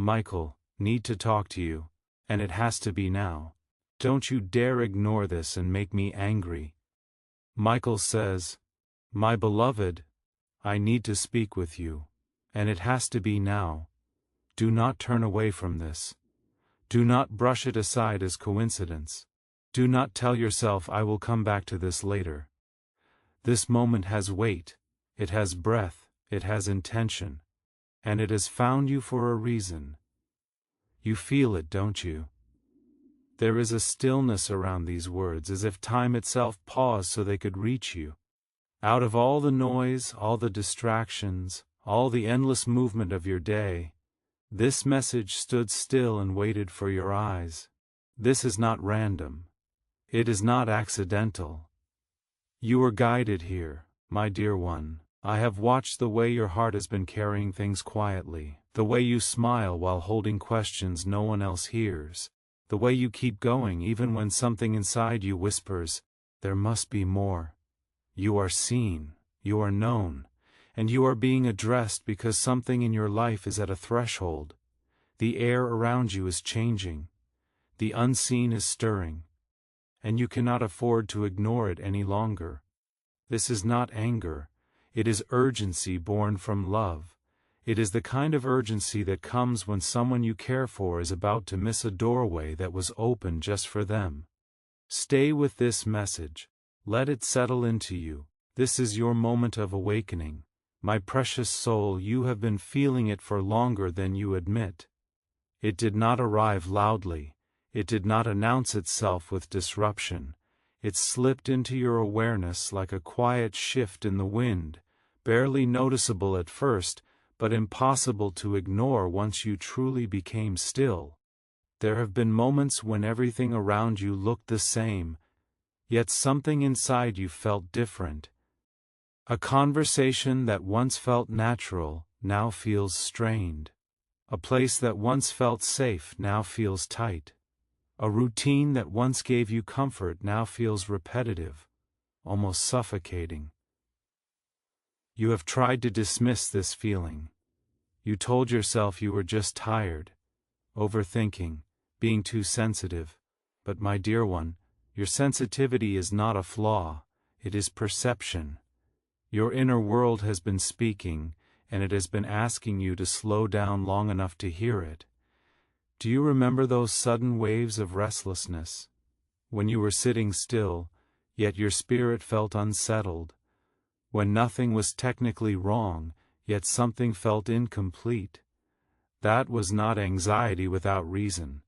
Michael, need to talk to you, and it has to be now. Don't you dare ignore this and make me angry. Michael says, my beloved, I need to speak with you, and it has to be now. Do not turn away from this. Do not brush it aside as coincidence. Do not tell yourself I will come back to this later. This moment has weight, it has breath, it has intention, and it has found you for a reason. You feel it, don't you? There is a stillness around these words, as if time itself paused so they could reach you. Out of all the noise, all the distractions, all the endless movement of your day, this message stood still and waited for your eyes. This is not random. It is not accidental. You were guided here, my dear one. I have watched the way your heart has been carrying things quietly, the way you smile while holding questions no one else hears, the way you keep going even when something inside you whispers, there must be more. You are seen, you are known, and you are being addressed because something in your life is at a threshold. The air around you is changing. The unseen is stirring. And you cannot afford to ignore it any longer. This is not anger. It is urgency born from love. It is the kind of urgency that comes when someone you care for is about to miss a doorway that was open just for them. Stay with this message. Let it settle into you. This is your moment of awakening. My precious soul, you have been feeling it for longer than you admit. It did not arrive loudly. It did not announce itself with disruption. It slipped into your awareness like a quiet shift in the wind, barely noticeable at first, but impossible to ignore once you truly became still. There have been moments when everything around you looked the same, yet something inside you felt different. A conversation that once felt natural now feels strained. A place that once felt safe now feels tight. A routine that once gave you comfort now feels repetitive, almost suffocating. You have tried to dismiss this feeling. You told yourself you were just tired, overthinking, being too sensitive. But my dear one, your sensitivity is not a flaw, it is perception. Your inner world has been speaking, and it has been asking you to slow down long enough to hear it. Do you remember those sudden waves of restlessness? When you were sitting still, yet your spirit felt unsettled. When nothing was technically wrong, yet something felt incomplete. That was not anxiety without reason.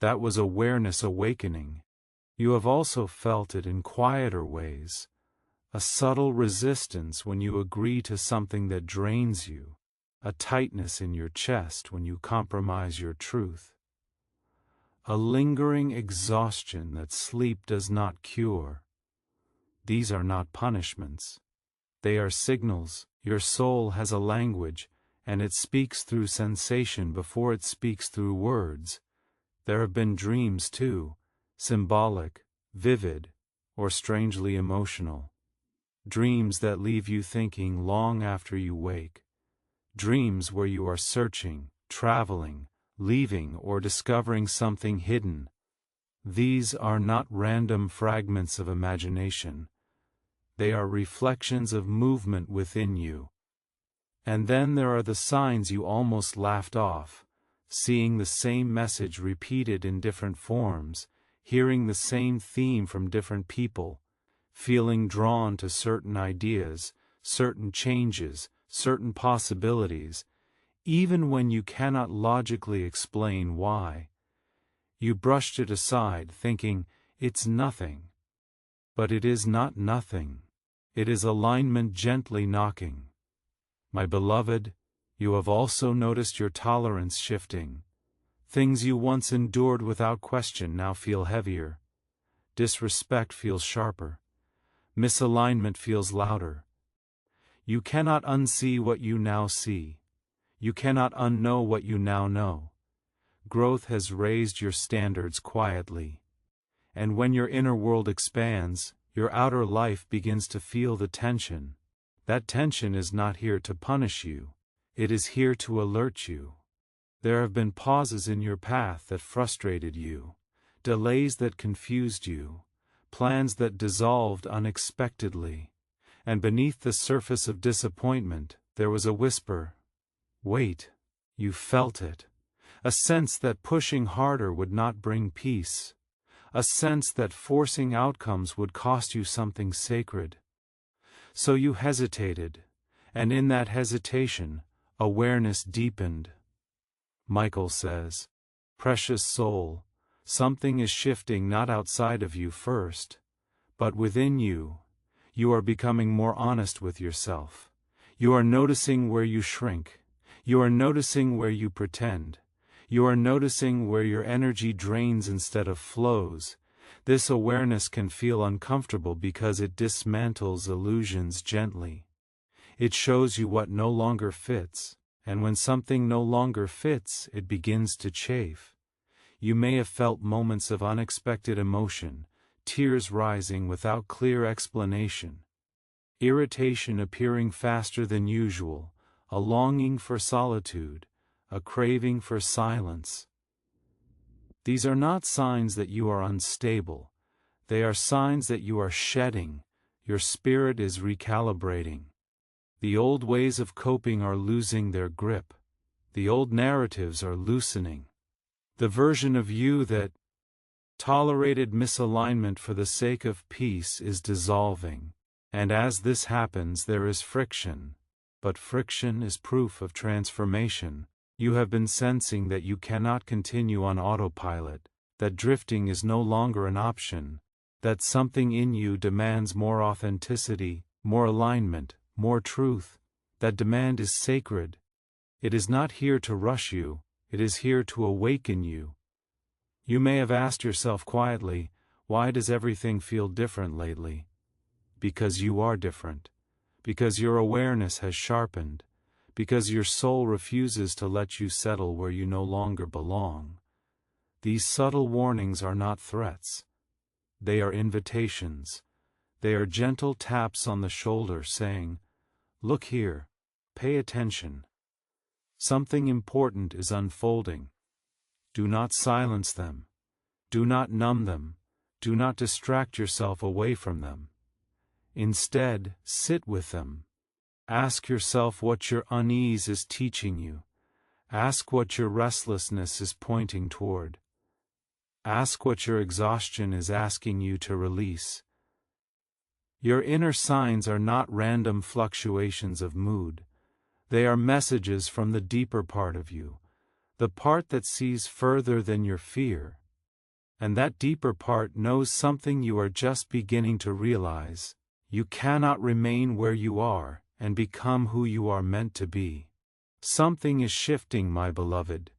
That was awareness awakening. You have also felt it in quieter ways. A subtle resistance when you agree to something that drains you. A tightness in your chest when you compromise your truth. A lingering exhaustion that sleep does not cure. These are not punishments. They are signals. Your soul has a language, and it speaks through sensation before it speaks through words. There have been dreams too, symbolic, vivid, or strangely emotional. Dreams that leave you thinking long after you wake. Dreams where you are searching, traveling, leaving, or discovering something hidden. These are not random fragments of imagination. They are reflections of movement within you. And then there are the signs you almost laughed off, seeing the same message repeated in different forms, hearing the same theme from different people, feeling drawn to certain ideas, certain changes, certain possibilities, even when you cannot logically explain why. You brushed it aside, thinking, it's nothing. But it is not nothing. It is alignment gently knocking. My beloved, you have also noticed your tolerance shifting. Things you once endured without question now feel heavier. Disrespect feels sharper. Misalignment feels louder. You cannot unsee what you now see. You cannot unknow what you now know. Growth has raised your standards quietly. And when your inner world expands, your outer life begins to feel the tension. That tension is not here to punish you. It is here to alert you. There have been pauses in your path that frustrated you, delays that confused you, plans that dissolved unexpectedly, and beneath the surface of disappointment, there was a whisper. Wait. You felt it. A sense that pushing harder would not bring peace. A sense that forcing outcomes would cost you something sacred. So you hesitated, and in that hesitation, awareness deepened. Michael says, "Precious soul, something is shifting not outside of you first, but within you. You are becoming more honest with yourself. You are noticing where you shrink. You are noticing where you pretend. You are noticing where your energy drains instead of flows. This awareness can feel uncomfortable because it dismantles illusions gently. It shows you what no longer fits, and when something no longer fits, it begins to chafe. You may have felt moments of unexpected emotion, tears rising without clear explanation, irritation appearing faster than usual, a longing for solitude, a craving for silence. These are not signs that you are unstable. They are signs that you are shedding, your spirit is recalibrating. The old ways of coping are losing their grip. The old narratives are loosening. The version of you that tolerated misalignment for the sake of peace is dissolving, and as this happens there is friction. But friction is proof of transformation. You have been sensing that you cannot continue on autopilot, that drifting is no longer an option, that something in you demands more authenticity, more alignment, more truth. That demand is sacred. It is not here to rush you, it is here to awaken you. You may have asked yourself quietly, why does everything feel different lately? Because you are different. Because your awareness has sharpened. Because your soul refuses to let you settle where you no longer belong. These subtle warnings are not threats. They are invitations. They are gentle taps on the shoulder saying, "Look here. Pay attention. Something important is unfolding. Do not silence them. Do not numb them. Do not distract yourself away from them. Instead, sit with them. Ask yourself what your unease is teaching you. Ask what your restlessness is pointing toward. Ask what your exhaustion is asking you to release. Your inner signs are not random fluctuations of mood. They are messages from the deeper part of you, the part that sees further than your fear. And that deeper part knows something you are just beginning to realize. You cannot remain where you are and become who you are meant to be. Something is shifting, my beloved.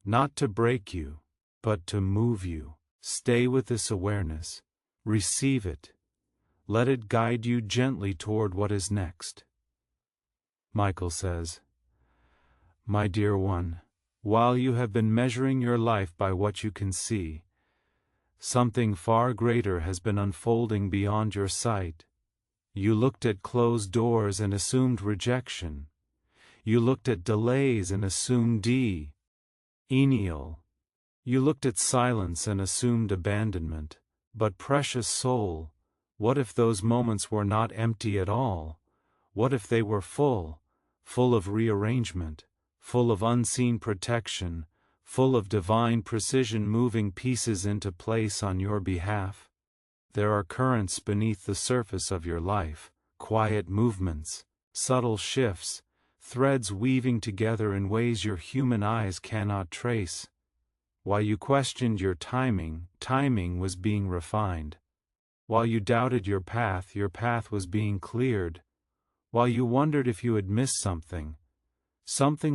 Not to break you, but to move you. Stay with this awareness. Receive it. Let it guide you gently toward what is next. Michael says, "My dear one, while you have been measuring your life by what you can see, something far greater has been unfolding beyond your sight. You looked at closed doors and assumed rejection. You looked at delays and assumed denial. You looked at silence and assumed abandonment. But precious soul, what if those moments were not empty at all? What if they were full of rearrangement, full of unseen protection, full of divine precision moving pieces into place on your behalf? There are currents beneath the surface of your life, quiet movements, subtle shifts, threads weaving together in ways your human eyes cannot trace. While you questioned your timing was being refined. While you doubted your path was being cleared. While you wondered if you had missed something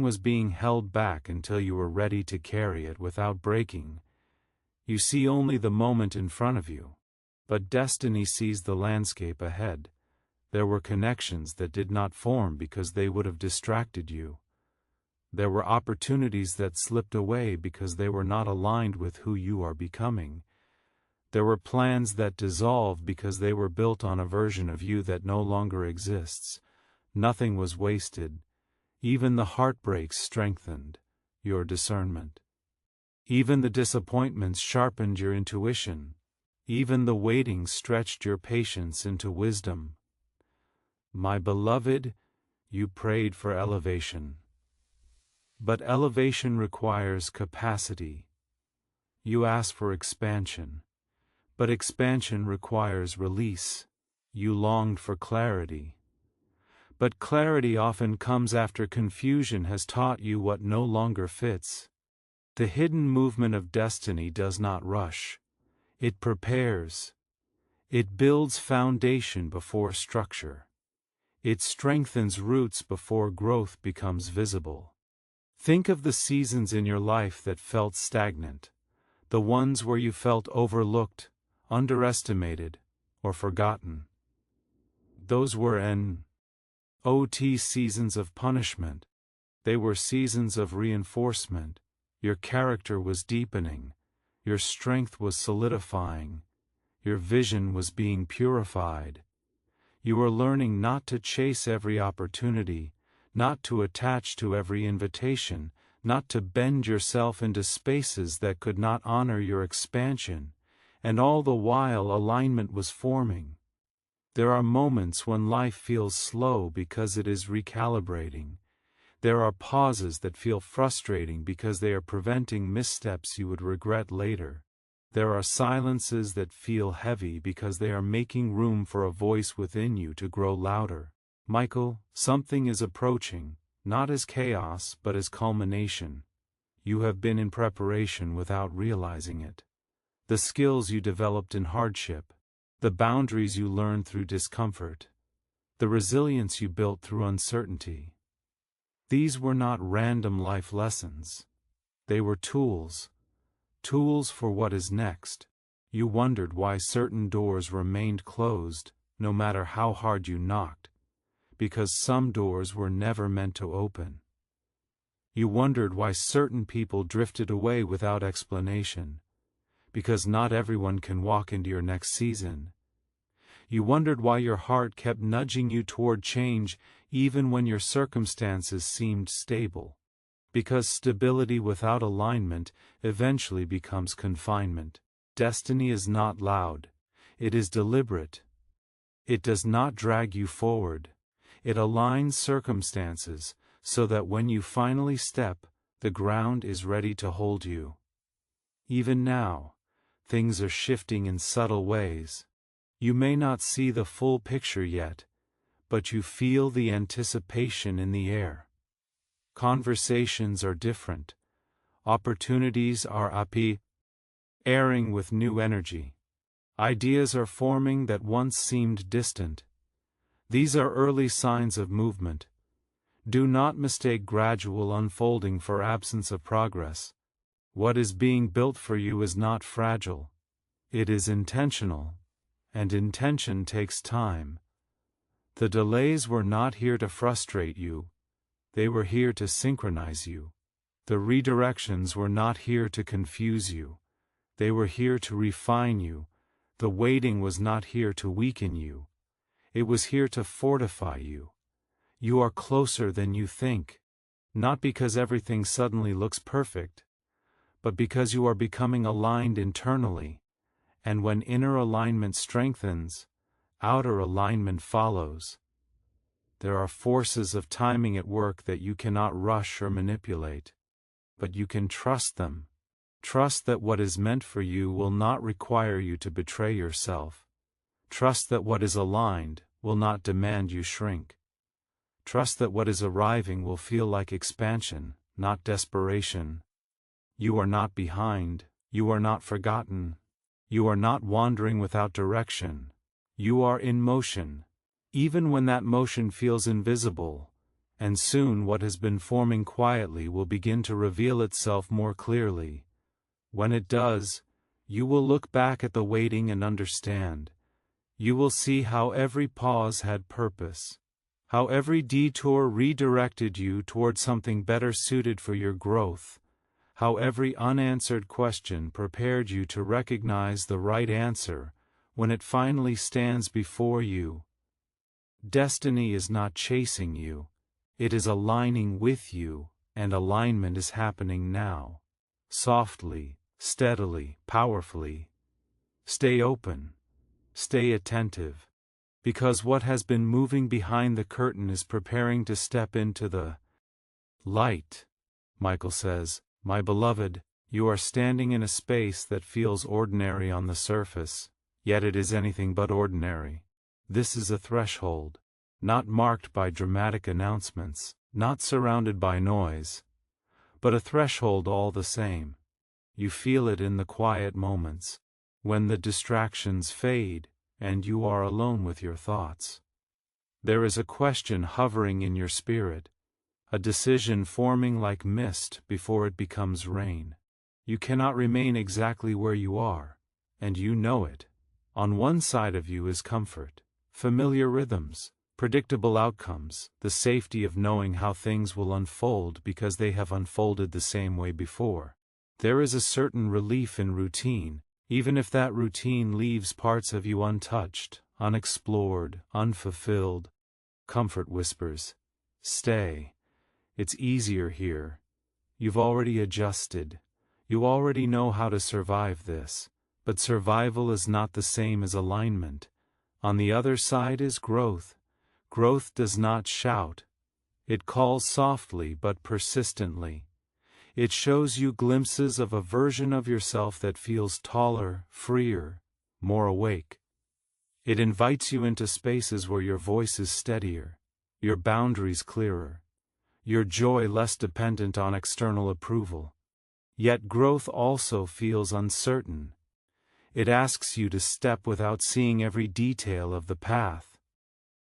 was being held back until you were ready to carry it without breaking. You see only the moment in front of you, but destiny sees the landscape ahead. There were connections that did not form because they would have distracted you. There were opportunities that slipped away because they were not aligned with who you are becoming. There were plans that dissolved because they were built on a version of you that no longer exists. Nothing was wasted. Even the heartbreaks strengthened. your discernment. Even the disappointments sharpened your intuition. Even the waiting stretched your patience into wisdom. My beloved, you prayed for elevation. But elevation requires capacity. You asked for expansion. But expansion requires release. You longed for clarity. But clarity often comes after confusion has taught you what no longer fits. The hidden movement of destiny does not rush. It prepares. It builds foundation before structure. It strengthens roots before growth becomes visible. Think of the seasons in your life that felt stagnant, the ones where you felt overlooked, underestimated, or forgotten. Those were not seasons of punishment. They were seasons of reinforcement. Your character was deepening. Your strength was solidifying. Your vision was being purified. You were learning not to chase every opportunity, not to attach to every invitation, not to bend yourself into spaces that could not honor your expansion, and all the while alignment was forming. There are moments when life feels slow because it is recalibrating. There are pauses that feel frustrating because they are preventing missteps you would regret later. There are silences that feel heavy because they are making room for a voice within you to grow louder. Michael, something is approaching, not as chaos but as culmination. You have been in preparation without realizing it. The skills you developed in hardship, the boundaries you learned through discomfort, the resilience you built through uncertainty. These were not random life lessons. They were tools for what is next. You wondered why certain doors remained closed, no matter how hard you knocked, because some doors were never meant to open. You wondered why certain people drifted away without explanation, because not everyone can walk into your next season. You wondered why your heart kept nudging you toward change even when your circumstances seemed stable. Because stability without alignment eventually becomes confinement. Destiny is not loud. It is deliberate. It does not drag you forward. It aligns circumstances so that when you finally step, the ground is ready to hold you. Even now, things are shifting in subtle ways. You may not see the full picture yet, but you feel the anticipation in the air. Conversations are different. Opportunities are appearing with new energy. Ideas are forming that once seemed distant. These are early signs of movement. Do not mistake gradual unfolding for absence of progress. What is being built for you is not fragile. It is intentional, and intention takes time. The delays were not here to frustrate you. They were here to synchronize you. The redirections were not here to confuse you. They were here to refine you. The waiting was not here to weaken you. It was here to fortify you. You are closer than you think. Not because everything suddenly looks perfect, but because you are becoming aligned internally. And when inner alignment strengthens, outer alignment follows. There are forces of timing at work that you cannot rush or manipulate. But you can trust them. Trust that what is meant for you will not require you to betray yourself. Trust that what is aligned will not demand you shrink. Trust that what is arriving will feel like expansion, not desperation. You are not behind. You are not forgotten. You are not wandering without direction. You are in motion, even when that motion feels invisible, and soon what has been forming quietly will begin to reveal itself more clearly. When it does, you will look back at the waiting and understand. You will see how every pause had purpose, how every detour redirected you toward something better suited for your growth, how every unanswered question prepared you to recognize the right answer when it finally stands before you. Destiny is not chasing you, it is aligning with you. and alignment is happening now. Softly, steadily, powerfully. Stay open. Stay attentive. Because what has been moving behind the curtain is preparing to step into the light. Michael says, "My beloved, you are standing in a space that feels ordinary on the surface, yet it is anything but ordinary. This is a threshold, not marked by dramatic announcements, not surrounded by noise, but a threshold all the same. You feel it in the quiet moments, when the distractions fade, and you are alone with your thoughts. There is a question hovering in your spirit, a decision forming like mist before it becomes rain. You cannot remain exactly where you are, and you know it. On one side of you is comfort, familiar rhythms, predictable outcomes, the safety of knowing how things will unfold because they have unfolded the same way before. There is a certain relief in routine, even if that routine leaves parts of you untouched, unexplored, unfulfilled. Comfort whispers, "Stay. It's easier here. You've already adjusted. You already know how to survive this." But survival is not the same as alignment. On the other side is growth. Growth does not shout. It calls softly but persistently. It shows you glimpses of a version of yourself that feels taller, freer, more awake. It invites you into spaces where your voice is steadier, your boundaries clearer, your joy less dependent on external approval. Yet growth also feels uncertain. It asks you to step without seeing every detail of the path.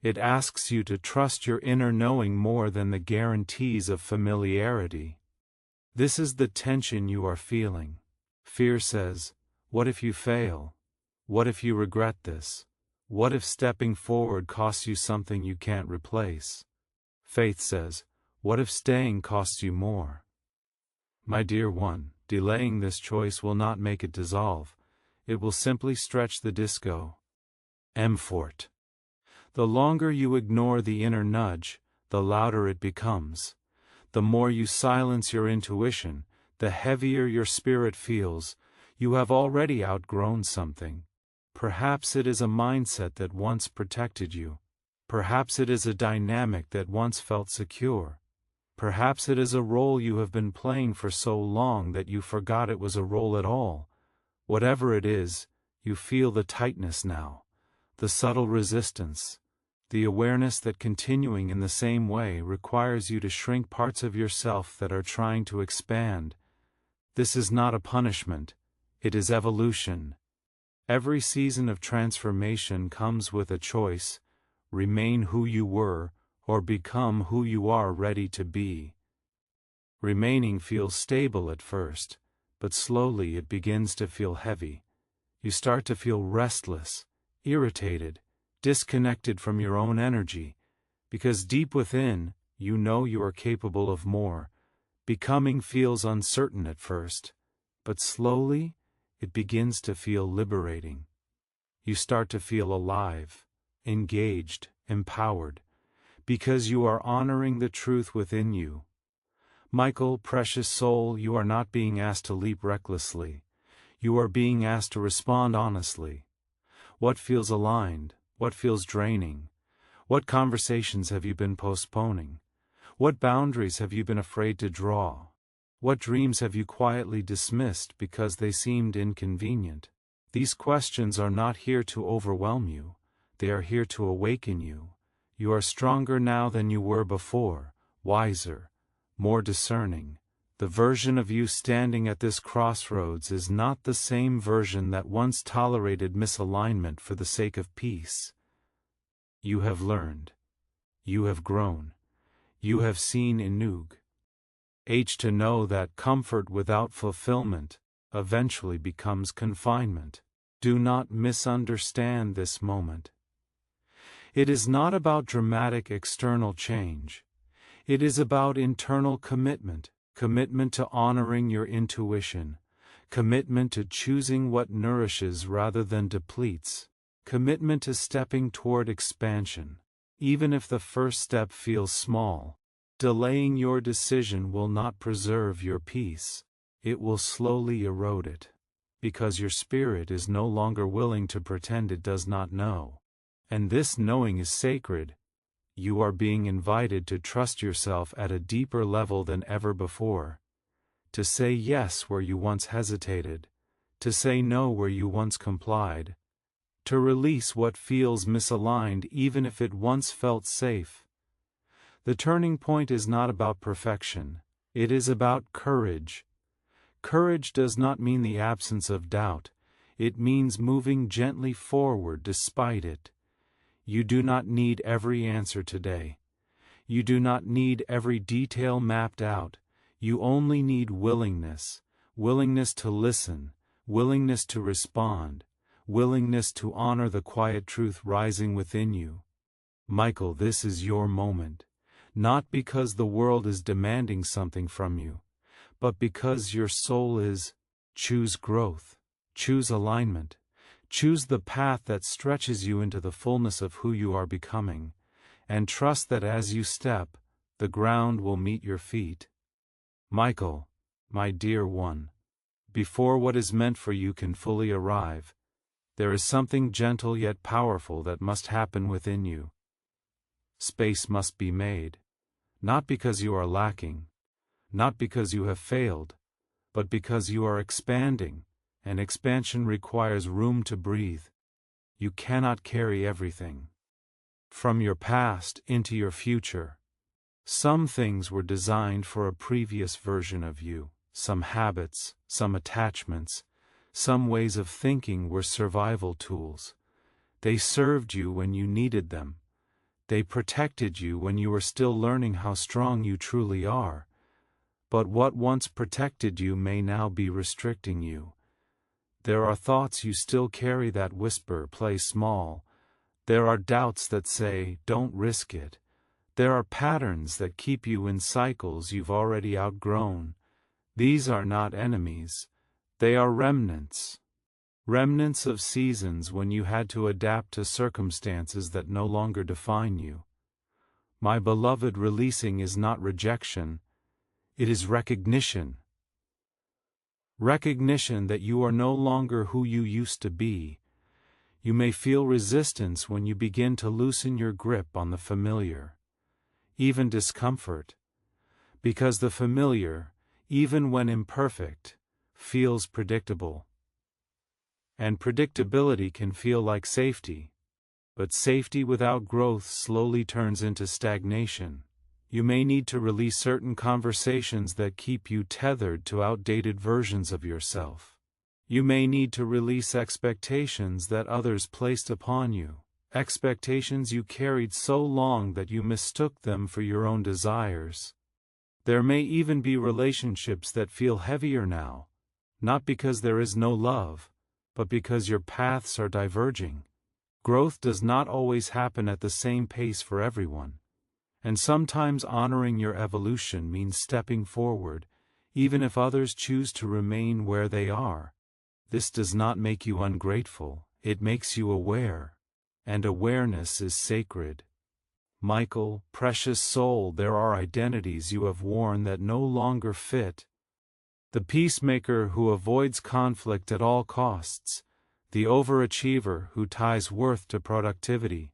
It asks you to trust your inner knowing more than the guarantees of familiarity. This is the tension you are feeling. Fear says, "What if you fail? What if you regret this? What if stepping forward costs you something you can't replace?" Faith says, "What if staying costs you more?" My dear one, delaying this choice will not make it dissolve. It will simply stretch the disco. Fort. The longer you ignore the inner nudge, the louder it becomes. The more you silence your intuition, the heavier your spirit feels. You have already outgrown something. Perhaps it is a mindset that once protected you. Perhaps it is a dynamic that once felt secure. Perhaps it is a role you have been playing for so long that you forgot it was a role at all. Whatever it is, you feel the tightness now, the subtle resistance, the awareness that continuing in the same way requires you to shrink parts of yourself that are trying to expand. This is not a punishment, it is evolution. Every season of transformation comes with a choice: remain who you were, or become who you are ready to be. Remaining feels stable at first, but slowly it begins to feel heavy. You start to feel restless, irritated, disconnected from your own energy, because deep within, you know you are capable of more. Becoming feels uncertain at first, but slowly, it begins to feel liberating. You start to feel alive, engaged, empowered, because you are honoring the truth within you. Michael, precious soul, you are not being asked to leap recklessly. You are being asked to respond honestly. What feels aligned? What feels draining? What conversations have you been postponing? What boundaries have you been afraid to draw? What dreams have you quietly dismissed because they seemed inconvenient? These questions are not here to overwhelm you. They are here to awaken you. You are stronger now than you were before, wiser, more discerning. The version of you standing at this crossroads is not the same version that once tolerated misalignment for the sake of peace. You have learned. You have grown. You have seen enough to know that comfort without fulfillment eventually becomes confinement. Do not misunderstand this moment. It is not about dramatic external change. It is about internal commitment, commitment to honoring your intuition, commitment to choosing what nourishes rather than depletes, commitment to stepping toward expansion, even if the first step feels small. Delaying your decision will not preserve your peace. It will slowly erode it, because your spirit is no longer willing to pretend it does not know. And this knowing is sacred. You are being invited to trust yourself at a deeper level than ever before. To say yes where you once hesitated. To say no where you once complied. To release what feels misaligned even if it once felt safe. The turning point is not about perfection. It is about courage. Courage does not mean the absence of doubt. It means moving gently forward despite it. You do not need every answer today. You do not need every detail mapped out. You only need willingness. Willingness to listen. Willingness to respond. Willingness to honor the quiet truth rising within you. Michael, this is your moment. Not because the world is demanding something from you, but because your soul is. Choose growth. Choose alignment. Choose the path that stretches you into the fullness of who you are becoming, and trust that as you step, the ground will meet your feet. Michael, my dear one, before what is meant for you can fully arrive, there is something gentle yet powerful that must happen within you. Space must be made. Not because you are lacking, not because you have failed, but because you are expanding, and expansion requires room to breathe. You cannot carry everything from your past into your future. Some things were designed for a previous version of you. Some habits, some attachments, some ways of thinking were survival tools. They served you when you needed them. They protected you when you were still learning how strong you truly are. But what once protected you may now be restricting you. There are thoughts you still carry that whisper, play small. There are doubts that say, don't risk it. There are patterns that keep you in cycles you've already outgrown. These are not enemies. They are remnants. Remnants of seasons when you had to adapt to circumstances that no longer define you. My beloved, releasing is not rejection. It is recognition. Recognition that you are no longer who you used to be. You may feel resistance when you begin to loosen your grip on the familiar. Even discomfort. Because the familiar, even when imperfect, feels predictable. And predictability can feel like safety. But safety without growth slowly turns into stagnation. You may need to release certain conversations that keep you tethered to outdated versions of yourself. You may need to release expectations that others placed upon you, expectations you carried so long that you mistook them for your own desires. There may even be relationships that feel heavier now, not because there is no love, but because your paths are diverging. Growth does not always happen at the same pace for everyone. And sometimes honoring your evolution means stepping forward, even if others choose to remain where they are. This does not make you ungrateful, it makes you aware. And awareness is sacred. Michael, precious soul, there are identities you have worn that no longer fit. The peacemaker who avoids conflict at all costs, the overachiever who ties worth to productivity,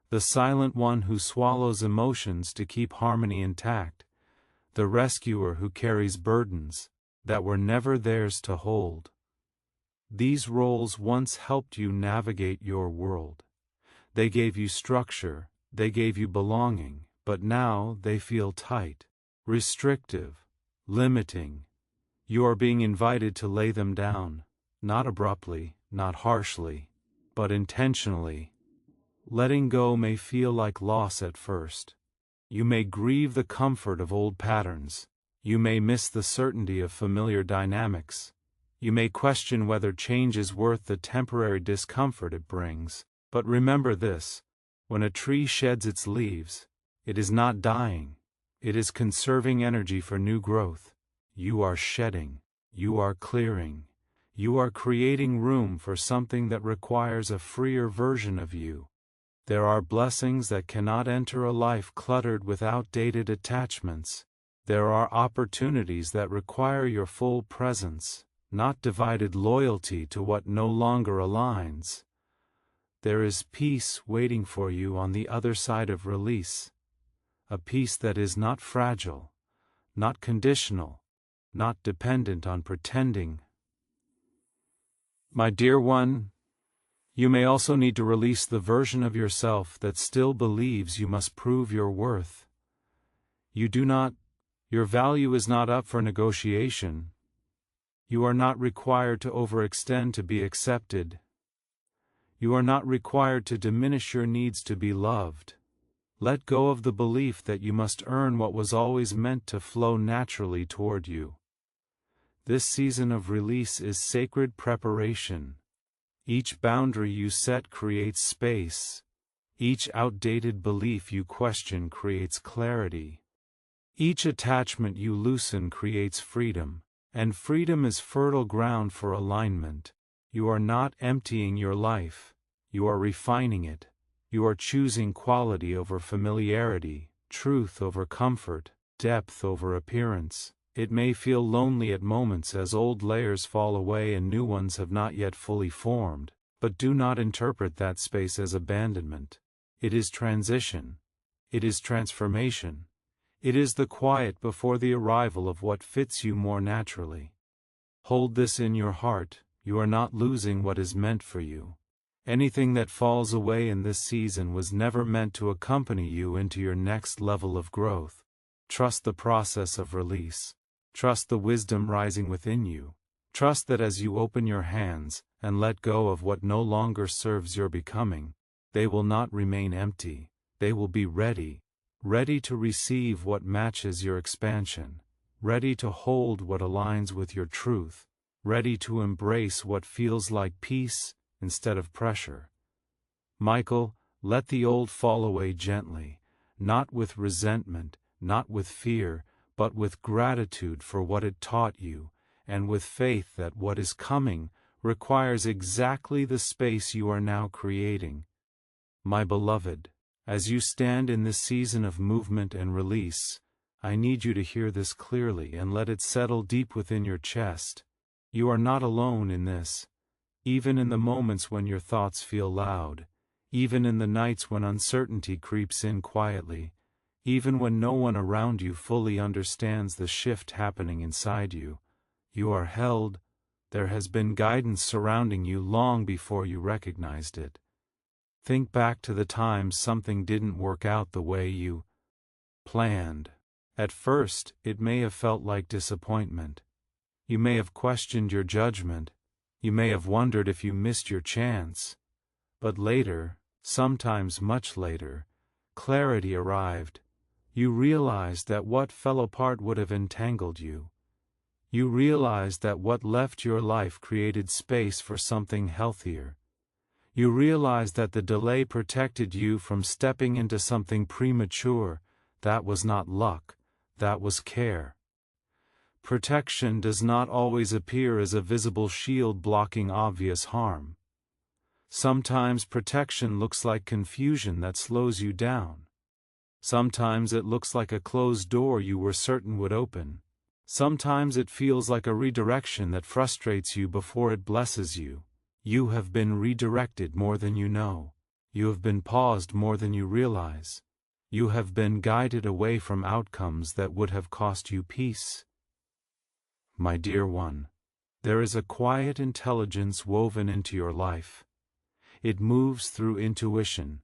the silent one who swallows emotions to keep harmony intact, the rescuer who carries burdens that were never theirs to hold. These roles once helped you navigate your world. They gave you structure, they gave you belonging, but now they feel tight, restrictive, limiting. You are being invited to lay them down, not abruptly, not harshly, but intentionally. Letting go may feel like loss at first. You may grieve the comfort of old patterns. You may miss the certainty of familiar dynamics. You may question whether change is worth the temporary discomfort it brings. But remember this: when a tree sheds its leaves, it is not dying. It is conserving energy for new growth. You are shedding. You are clearing. You are creating room for something that requires a freer version of you. There are blessings that cannot enter a life cluttered with outdated attachments. There are opportunities that require your full presence, not divided loyalty to what no longer aligns. There is peace waiting for you on the other side of release. A peace that is not fragile, not conditional, not dependent on pretending. My dear one, you may also need to release the version of yourself that still believes you must prove your worth. Your value is not up for negotiation. You are not required to overextend to be accepted. You are not required to diminish your needs to be loved. Let go of the belief that you must earn what was always meant to flow naturally toward you. This season of release is sacred preparation. Each boundary you set creates space. Each outdated belief you question creates clarity. Each attachment you loosen creates freedom, and freedom is fertile ground for alignment. You are not emptying your life, you are refining it. You are choosing quality over familiarity, truth over comfort, depth over appearance. It may feel lonely at moments as old layers fall away and new ones have not yet fully formed, but do not interpret that space as abandonment. It is transition. It is transformation. It is the quiet before the arrival of what fits you more naturally. Hold this in your heart, you are not losing what is meant for you. Anything that falls away in this season was never meant to accompany you into your next level of growth. Trust the process of release. Trust the wisdom rising within you. Trust that as you open your hands and let go of what no longer serves your becoming, they will not remain empty. They will be ready to receive what matches your expansion, ready to hold what aligns with your truth, ready to embrace what feels like peace instead of pressure. Michael, let the old fall away gently, not with resentment, not with fear, but with gratitude for what it taught you, and with faith that what is coming requires exactly the space you are now creating. My beloved, as you stand in this season of movement and release, I need you to hear this clearly and let it settle deep within your chest. You are not alone in this. Even in the moments when your thoughts feel loud, even in the nights when uncertainty creeps in quietly, even when no one around you fully understands the shift happening inside you, you are held. There has been guidance surrounding you long before you recognized it. Think back to the times something didn't work out the way you planned. At first, it may have felt like disappointment. You may have questioned your judgment. You may have wondered if you missed your chance. But later, sometimes much later, clarity arrived. You realized that what fell apart would have entangled you. You realized that what left your life created space for something healthier. You realized that the delay protected you from stepping into something premature. That was not luck, that was care. Protection does not always appear as a visible shield blocking obvious harm. Sometimes protection looks like confusion that slows you down. Sometimes it looks like a closed door you were certain would open. Sometimes it feels like a redirection that frustrates you before it blesses you. You have been redirected more than you know. You have been paused more than you realize. You have been guided away from outcomes that would have cost you peace. My dear one, there is a quiet intelligence woven into your life. It moves through intuition.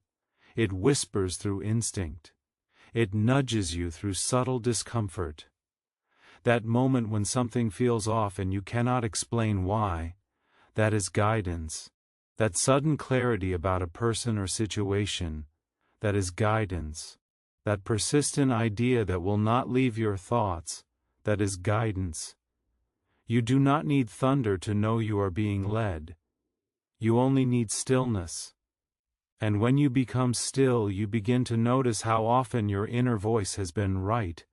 It whispers through instinct. It nudges you through subtle discomfort. That moment when something feels off and you cannot explain why, that is guidance. That sudden clarity about a person or situation, that is guidance. That persistent idea that will not leave your thoughts, that is guidance. You do not need thunder to know you are being led. You only need stillness. And when you become still, you begin to notice how often your inner voice has been right.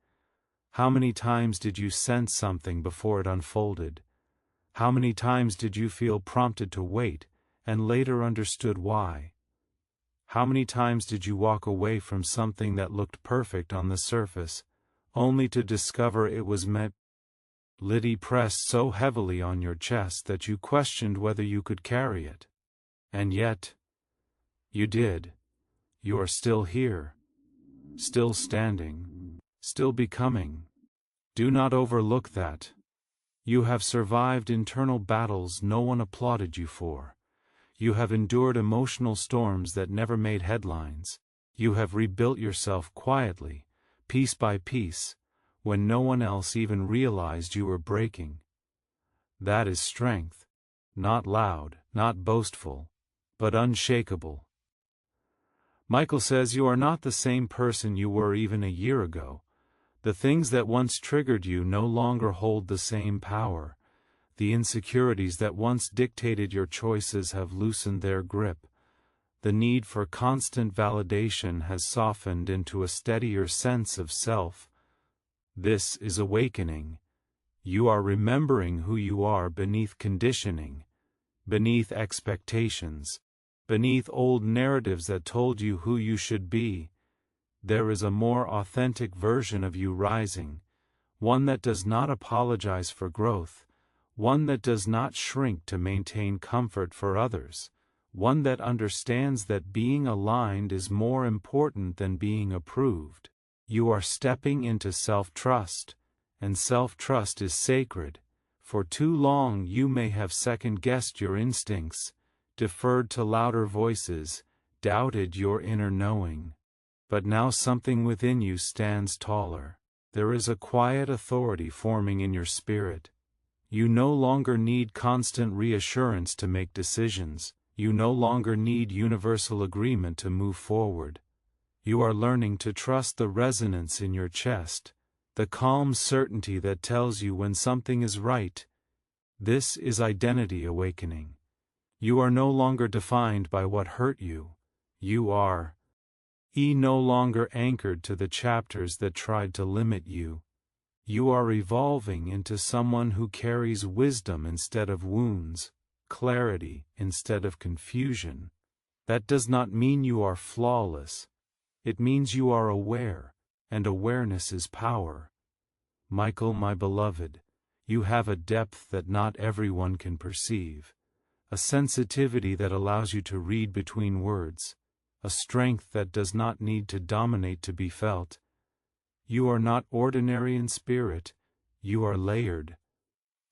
How many times did you sense something before it unfolded? How many times did you feel prompted to wait, and later understood why? How many times did you walk away from something that looked perfect on the surface, only to discover it was meant? Liddy pressed so heavily on your chest that you questioned whether you could carry it. And yet, you did. You are still here, still standing, still becoming. Do not overlook that. You have survived internal battles no one applauded you for. You have endured emotional storms that never made headlines. You have rebuilt yourself quietly, piece by piece, when no one else even realized you were breaking. That is strength. Not loud, not boastful, but unshakable. Michael says you are not the same person you were even a year ago. The things that once triggered you no longer hold the same power. The insecurities that once dictated your choices have loosened their grip. The need for constant validation has softened into a steadier sense of self. This is awakening. You are remembering who you are beneath conditioning, beneath expectations, beneath old narratives that told you who you should be. There is a more authentic version of you rising, one that does not apologize for growth, one that does not shrink to maintain comfort for others, one that understands that being aligned is more important than being approved. You are stepping into self-trust, and self-trust is sacred. For too long you may have second-guessed your instincts, deferred to louder voices, doubted your inner knowing. But now something within you stands taller. There is a quiet authority forming in your spirit. You no longer need constant reassurance to make decisions. You no longer need universal agreement to move forward. You are learning to trust the resonance in your chest, the calm certainty that tells you when something is right. This is identity awakening. You are no longer defined by what hurt you. You are no longer anchored to the chapters that tried to limit you. You are evolving into someone who carries wisdom instead of wounds, clarity instead of confusion. That does not mean you are flawless. It means you are aware, and awareness is power. Michael, my beloved, you have a depth that not everyone can perceive, a sensitivity that allows you to read between words, a strength that does not need to dominate to be felt. You are not ordinary in spirit, you are layered,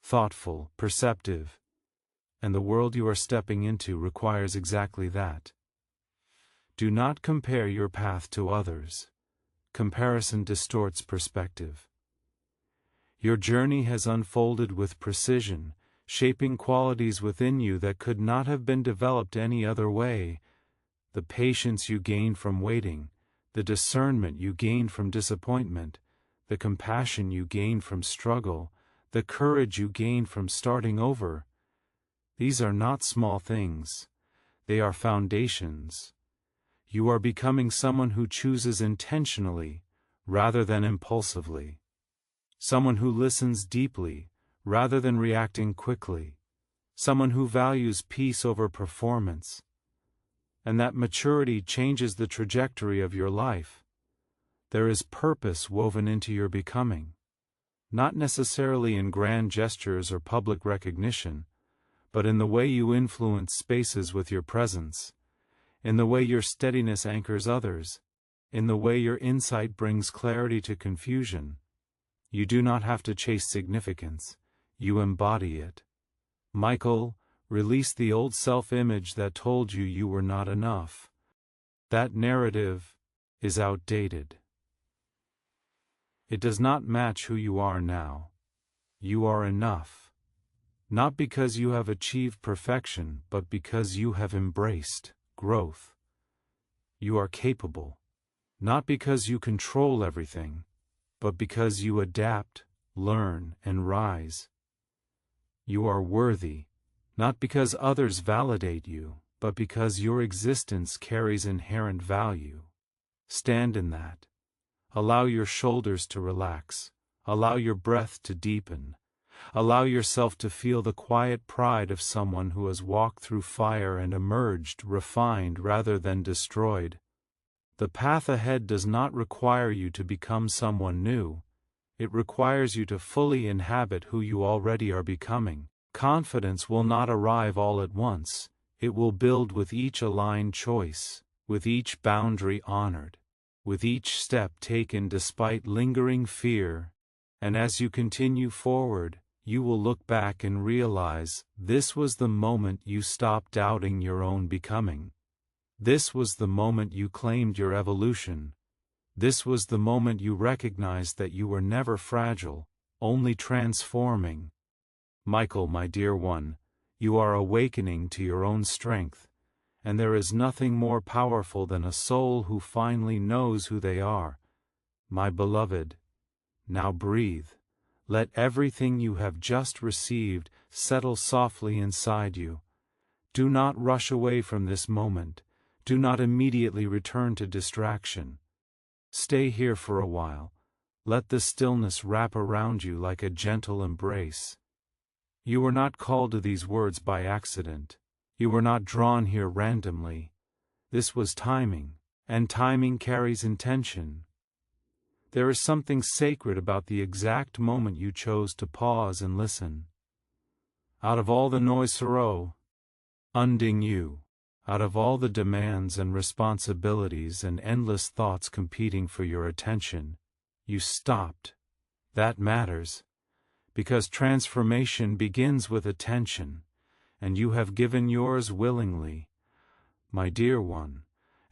thoughtful, perceptive, and the world you are stepping into requires exactly that. Do not compare your path to others. Comparison distorts perspective. Your journey has unfolded with precision, shaping qualities within you that could not have been developed any other way. The patience you gained from waiting, the discernment you gained from disappointment, the compassion you gained from struggle, the courage you gained from starting over. These are not small things. They are foundations. You are becoming someone who chooses intentionally, rather than impulsively. Someone who listens deeply, rather than reacting quickly. Someone who values peace over performance. And that maturity changes the trajectory of your life. There is purpose woven into your becoming. Not necessarily in grand gestures or public recognition, but in the way you influence spaces with your presence, in the way your steadiness anchors others, in the way your insight brings clarity to confusion. You do not have to chase significance, you embody it. Michael, release the old self-image that told you you were not enough. That narrative is outdated. It does not match who you are now. You are enough. Not because you have achieved perfection, but because you have embraced growth. You are capable. Not because you control everything, but because you adapt, learn, and rise. You are worthy. Not because others validate you, but because your existence carries inherent value. Stand in that. Allow your shoulders to relax. Allow your breath to deepen. Allow yourself to feel the quiet pride of someone who has walked through fire and emerged refined rather than destroyed. The path ahead does not require you to become someone new. It requires you to fully inhabit who you already are becoming. Confidence will not arrive all at once. It will build with each aligned choice, with each boundary honored, with each step taken despite lingering fear. And as you continue forward, you will look back and realize, this was the moment you stopped doubting your own becoming. This was the moment you claimed your evolution. This was the moment you recognized that you were never fragile, only transforming. Michael, my dear one, you are awakening to your own strength, and there is nothing more powerful than a soul who finally knows who they are. My beloved, now breathe. Let everything you have just received settle softly inside you. Do not rush away from this moment. Do not immediately return to distraction. Stay here for a while. Let the stillness wrap around you like a gentle embrace. You were not called to these words by accident. You were not drawn here randomly. This was timing, and timing carries intention. There is something sacred about the exact moment you chose to pause and listen. Out of all the noise surrounding you, out of all the demands and responsibilities and endless thoughts competing for your attention, you stopped. That matters, because transformation begins with attention, and you have given yours willingly. My dear one,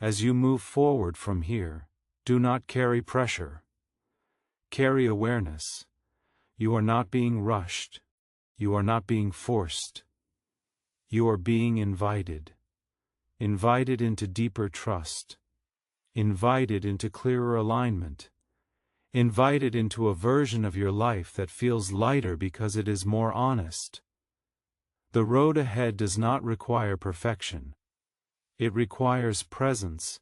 as you move forward from here, do not carry pressure. Carry awareness. You are not being rushed. You are not being forced. You are being invited. Invited into deeper trust. Invited into clearer alignment. Invited into a version of your life that feels lighter because it is more honest. The road ahead does not require perfection. It requires presence.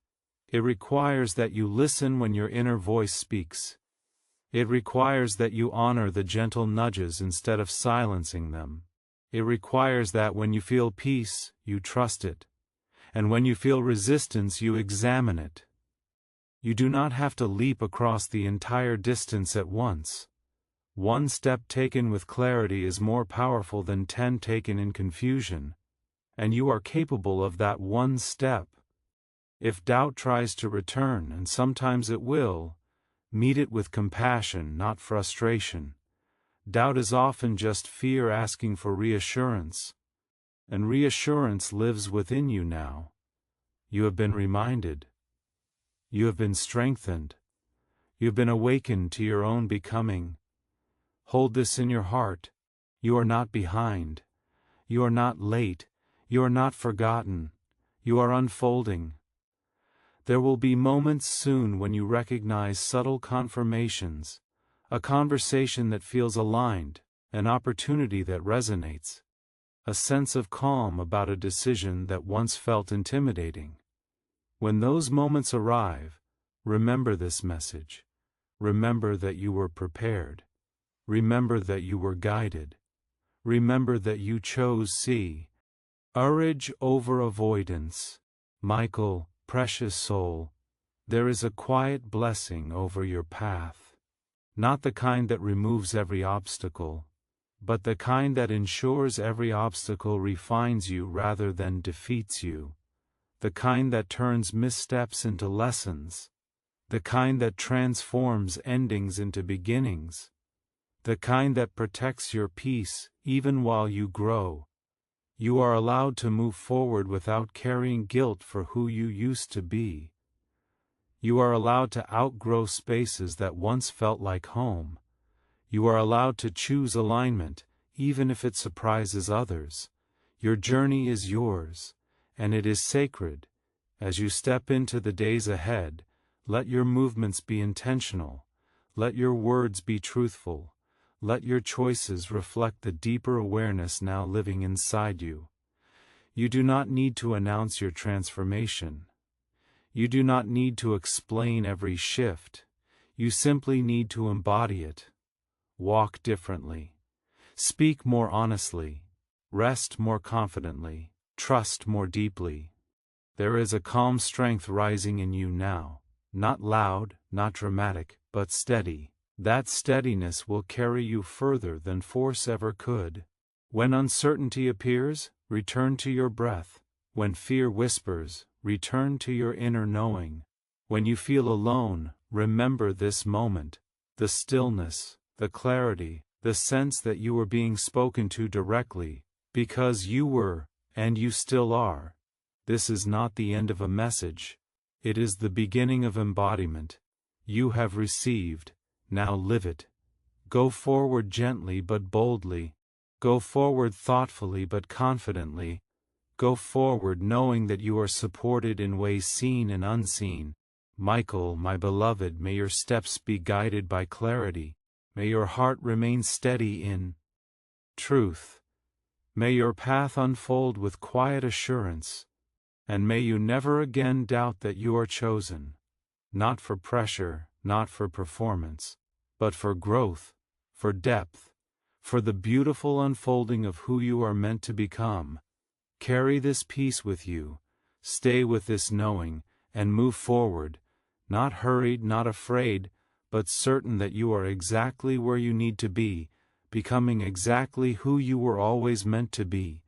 It requires that you listen when your inner voice speaks. It requires that you honor the gentle nudges instead of silencing them. It requires that when you feel peace, you trust it. And when you feel resistance, you examine it. You do not have to leap across the entire distance at once. One step taken with clarity is more powerful than 10 taken in confusion. And you are capable of that one step. If doubt tries to return, and sometimes it will, meet it with compassion, not frustration. Doubt is often just fear asking for reassurance. And reassurance lives within you now. You have been reminded. You have been strengthened. You have been awakened to your own becoming. Hold this in your heart. You are not behind. You are not late. You are not forgotten. You are unfolding. There will be moments soon when you recognize subtle confirmations, a conversation that feels aligned, an opportunity that resonates, a sense of calm about a decision that once felt intimidating. When those moments arrive, remember this message. Remember that you were prepared. Remember that you were guided. Remember that you chose courage over avoidance. Michael, precious soul, there is a quiet blessing over your path. Not the kind that removes every obstacle, but the kind that ensures every obstacle refines you rather than defeats you. The kind that turns missteps into lessons. The kind that transforms endings into beginnings. The kind that protects your peace even while you grow. You are allowed to move forward without carrying guilt for who you used to be. You are allowed to outgrow spaces that once felt like home. You are allowed to choose alignment, even if it surprises others. Your journey is yours, and it is sacred. As you step into the days ahead, let your movements be intentional. Let your words be truthful. Let your choices reflect the deeper awareness now living inside you. You do not need to announce your transformation. You do not need to explain every shift. You simply need to embody it. Walk differently. Speak more honestly. Rest more confidently. Trust more deeply. There is a calm strength rising in you now, not loud, not dramatic, but steady. That steadiness will carry you further than force ever could. When uncertainty appears, return to your breath. When fear whispers, return to your inner knowing. When you feel alone, remember this moment, the stillness, the clarity, the sense that you were being spoken to directly, because you were, and you still are. This is not the end of a message. It is the beginning of embodiment. You have received, now live it. Go forward gently but boldly. Go forward thoughtfully but confidently. Go forward knowing that you are supported in ways seen and unseen. Michael, my beloved, may your steps be guided by clarity. May your heart remain steady in truth. May your path unfold with quiet assurance. And may you never again doubt that you are chosen. Not for pressure, not for performance, but for growth, for depth, for the beautiful unfolding of who you are meant to become. Carry this peace with you, stay with this knowing, and move forward, not hurried, not afraid, but certain that you are exactly where you need to be, becoming exactly who you were always meant to be.